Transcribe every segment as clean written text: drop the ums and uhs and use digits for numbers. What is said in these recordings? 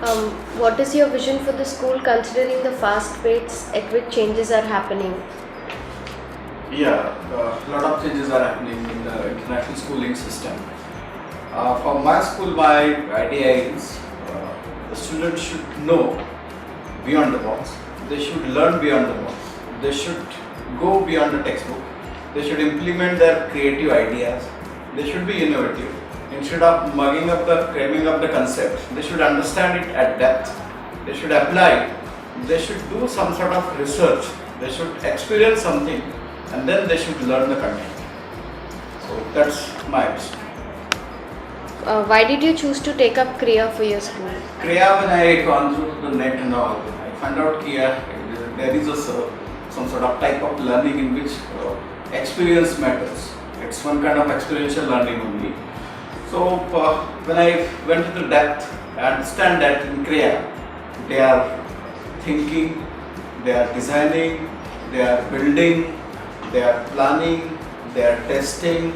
What is your vision for the school considering the fast pace at which changes are happening? Yeah, a lot of changes are happening in the international schooling system. For my school, my idea is the students should know beyond the box. They should learn beyond the box. They should go beyond the textbook. They should implement their creative ideas. They should be innovative. Instead of cramming up the concept, they should understand it at depth. They should apply it. They should do some sort of research. They should experience something, and then they should learn the content. So that's my vision. Why did you choose to take up Kriya for your school? Kriya, when I gone through the net and all, I found out there is some sort of type of learning in which experience matters. It's one kind of experiential learning only. So when I went to the depth, I understand that in Kriya, they are thinking, they are designing, they are building, they are planning, they are testing,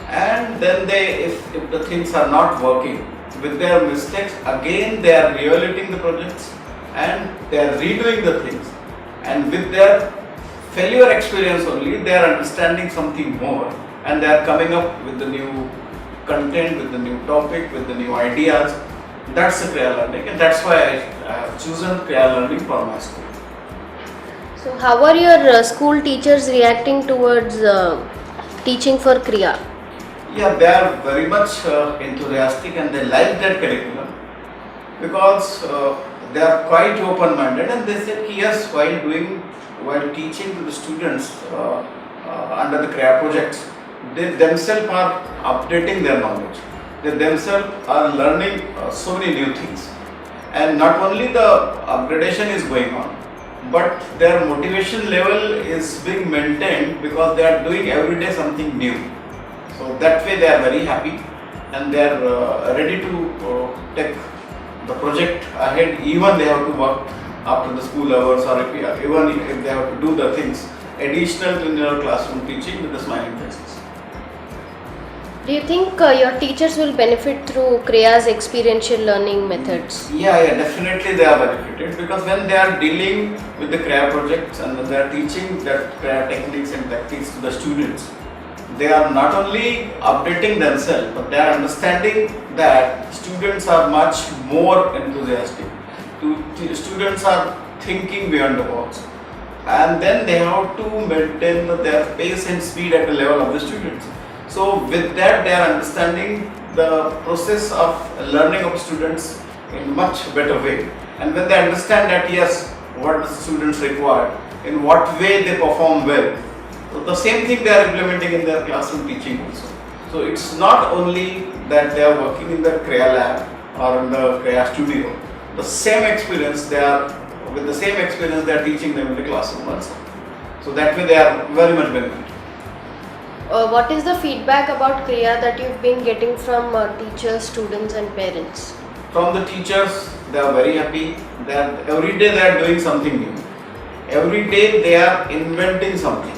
and then if the things are not working, with their mistakes, again they are reevaluating the projects and they are redoing the things, and with their failure experience only, they are understanding something more, and they are coming up with the new content, with the new topic, with the new ideas. That's the Kriya learning, and that's why I have chosen Kriya learning for my school. So, how are your school teachers reacting towards teaching for Kriya? Yeah, they are very much enthusiastic and they like that curriculum because they are quite open-minded, and they said yes, while teaching to the students under the Kriya projects, they themselves are updating their knowledge. They themselves are learning so many new things, and not only the upgradation is going on, but their motivation level is being maintained because they are doing every day something new. So that way they are very happy, and they are ready to take the project ahead. Even they have to work after the school hours, or even if they have to do the things additional to their classroom teaching with the smiling faces. Do you think your teachers will benefit through Kriya's experiential learning methods? Yeah, definitely they are benefited, because when they are dealing with the Kriya projects and when they are teaching that Kriya techniques and tactics to the students, they are not only updating themselves, but they are understanding that students are much more enthusiastic. Students are thinking beyond the box, and then they have to maintain their pace and speed at the level of the students. So with that, they are understanding the process of learning of students in much better way. And when they understand that yes, what the students require, in what way they perform well, so the same thing they are implementing in their classroom teaching also. So it's not only that they are working in the Kriya lab or in the Kriya studio. The same experience they are teaching them in the classroom also. So that way they are very much benefited. What is the feedback about Kriya that you've been getting from teachers, students, and parents? From the teachers, they are very happy. Every day they are doing something new. Every day they are inventing something.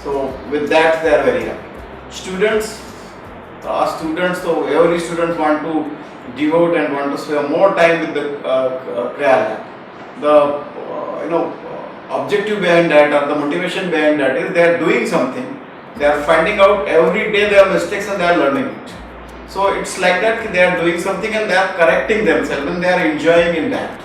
So with that they are very happy. So every student want to devote and want to spend more time with the Kriya lab. The objective behind that, or the motivation behind that, is they are doing something. They are finding out every day their mistakes and they are learning it. So it's like that, they are doing something and they are correcting themselves and they are enjoying in that.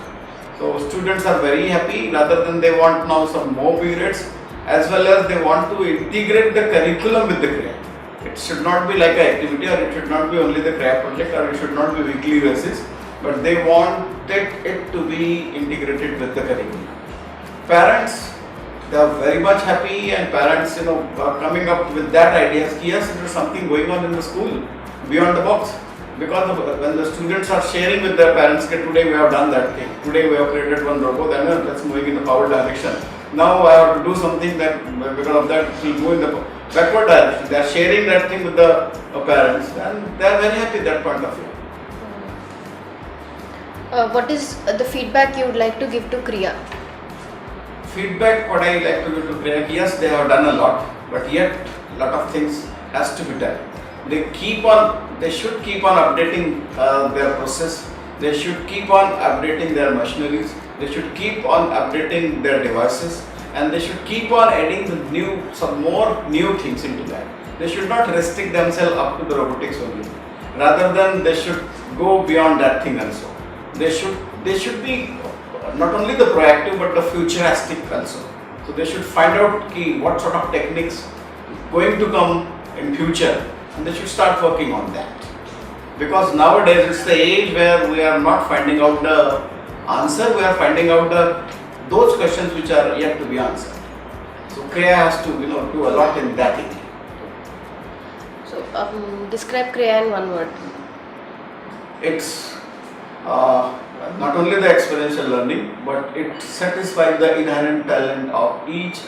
So students are very happy, rather than they want now some more periods, as well as they want to integrate the curriculum with the Kriya. It should not be like an activity, or it should not be only the Kriya project, or it should not be weekly basis, but they wanted it to be integrated with the curriculum. Parents, they are very much happy, and parents are coming up with that idea. Yes, there is something going on in the school beyond the box, because when the students are sharing with their parents, okay, today we have done that thing, today we have created one robot, then that's moving in the forward direction. Now I have to do something that because of that it will go in the backward direction. They are sharing that thing with the parents, and they are very happy at that point of view. What is the feedback you would like to give to Kriya? Feedback, what I like to give to Kriya, yes, they have done a lot, but yet a lot of things has to be done. They should keep on updating their process. They should keep on updating their machineries. They should keep on updating their devices, and they should keep on adding some more new things into that. They should not restrict themselves up to the robotics only. Rather than they should go beyond that thing also. They should be not only the proactive but the futuristic also. So they should find out what sort of techniques going to come in future, and they should start working on that. Because nowadays it's the age where we are not finding out the answer, we are finding out those questions which are yet to be answered. So Kriya has to do a lot in that area. So describe Kriya in one word. It's not only the experiential learning, but it satisfies the inherent talent of each